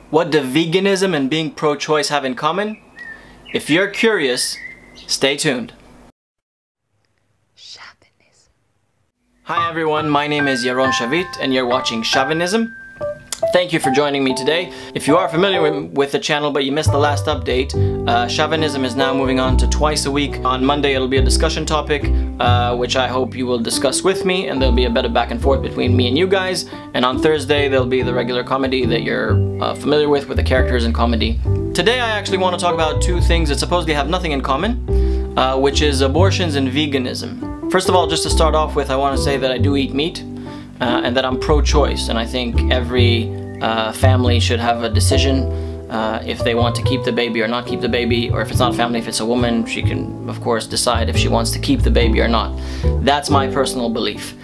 What do veganism and being pro-choice have in common? If you're curious, stay tuned. Shavinism. Hi everyone, my name is Yaron Shavit and you're watching Shavinism. Thank you for joining me today. If you are familiar with the channel but you missed the last update, Shavinism is now moving on to twice a week. On Monday it'll be a discussion topic, which I hope you will discuss with me, and there'll be a bit of back and forth between me and you guys. And on Thursday there'll be the regular comedy that you're familiar with the characters and comedy. Today I actually want to talk about two things that supposedly have nothing in common, which is abortions and veganism. First of all, just to start off with, I want to say that I do eat meat. And that I'm pro-choice, and I think every family should have a decision if they want to keep the baby or not keep the baby, or if it's not a family, if it's a woman, she can of course decide if she wants to keep the baby or not. That's my personal belief.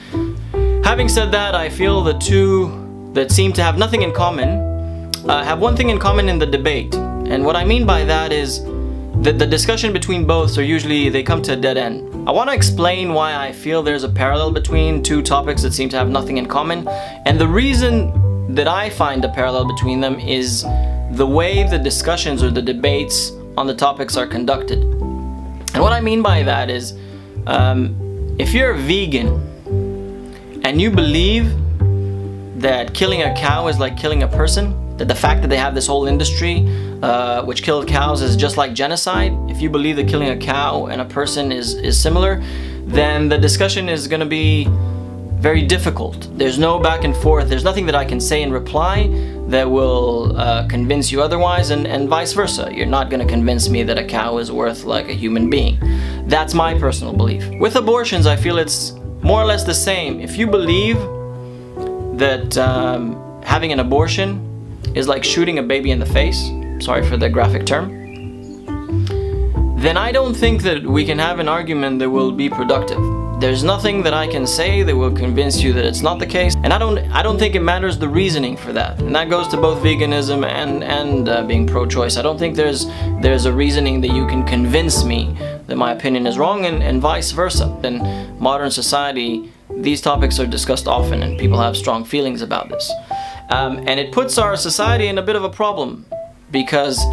Having said that, I feel the two that seem to have nothing in common have one thing in common in the debate, and what I mean by that is that the discussion between both are usually, they come to a dead end. I want to explain why I feel there's a parallel between two topics that seem to have nothing in common, and the reason that I find a parallel between them is the way the discussions or the debates on the topics are conducted. And what I mean by that is, if you're a vegan and you believe that killing a cow is like killing a person, that the fact that they have this whole industry which kills cows is just like genocide, if you believe that killing a cow and a person is similar, then the discussion is going to be very difficult. There's no back and forth, there's nothing that I can say in reply that will convince you otherwise, and vice versa. You're not going to convince me that a cow is worth like a human being. That's my personal belief. With abortions, I feel it's more or less the same. If you believe that having an abortion is like shooting a baby in the face, sorry for the graphic term, then I don't think that we can have an argument that will be productive. There's nothing that I can say that will convince you that it's not the case, and I don't think it matters the reasoning for that. And that goes to both veganism and being pro-choice. I don't think there's a reasoning that you can convince me that my opinion is wrong, and vice versa. In modern society, these topics are discussed often and people have strong feelings about this. And it puts our society in a bit of a problem, because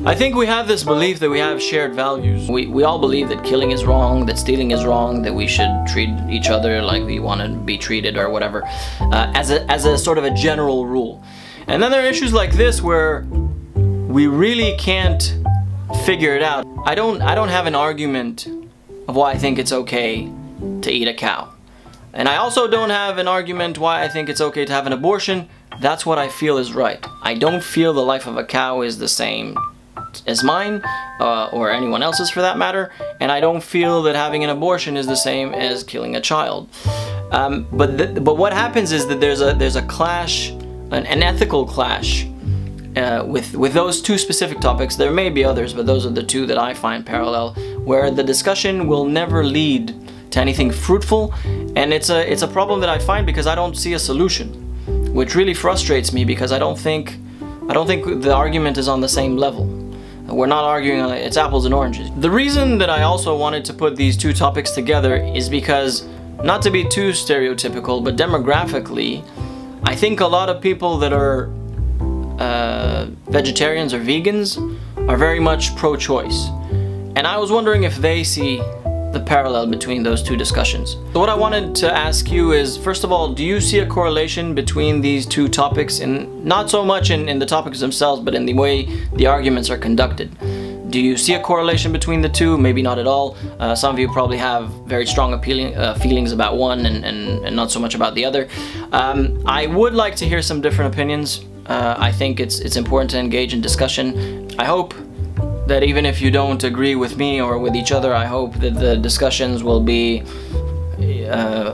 I think we have this belief that we have shared values. We all believe that killing is wrong, that stealing is wrong, that we should treat each other like we want to be treated or whatever, as a sort of a general rule. And then there are issues like this where we really can't figure it out. I don't have an argument of why I think it's okay to eat a cow. And I also don't have an argument why I think it's okay to have an abortion. That's what I feel is right. I don't feel the life of a cow is the same as mine, or anyone else's for that matter, and I don't feel that having an abortion is the same as killing a child. But what happens is that there's a clash, an ethical clash, with those two specific topics. There may be others, but those are the two that I find parallel, where the discussion will never lead to anything fruitful, and it's a problem that I find because I don't see a solution, which really frustrates me, because I don't think the argument is on the same level. We're not arguing, it's apples and oranges. The reason that I also wanted to put these two topics together is because, not to be too stereotypical, but demographically, I think a lot of people that are vegetarians or vegans are very much pro-choice. And I was wondering if they see the parallel between those two discussions. So what I wanted to ask you is, first of all, do you see a correlation between these two topics, and not so much in the topics themselves, but in the way the arguments are conducted? Do you see a correlation between the two? Maybe not at all. Some of you probably have very strong feelings about one and not so much about the other. I would like to hear some different opinions. I think it's important to engage in discussion. I hope that even if you don't agree with me or with each other, I hope that the discussions will be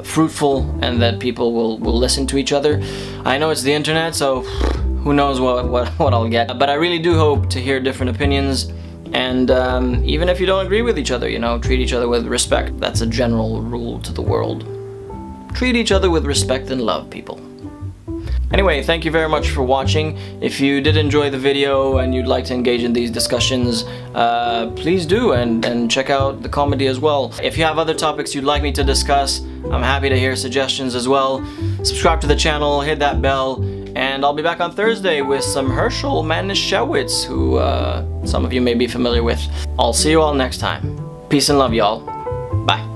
fruitful and that people will listen to each other. I know it's the internet, so who knows what I'll get. But I really do hope to hear different opinions, and even if you don't agree with each other, you know, treat each other with respect. That's a general rule to the world. Treat each other with respect and love, people. Anyway, thank you very much for watching. If you did enjoy the video and you'd like to engage in these discussions, please do, and check out the comedy as well. If you have other topics you'd like me to discuss, I'm happy to hear suggestions as well. Subscribe to the channel, hit that bell, And I'll be back on Thursday with some Herschel Manischewitz, who some of you may be familiar with. I'll see you all next time. Peace and love, y'all. Bye.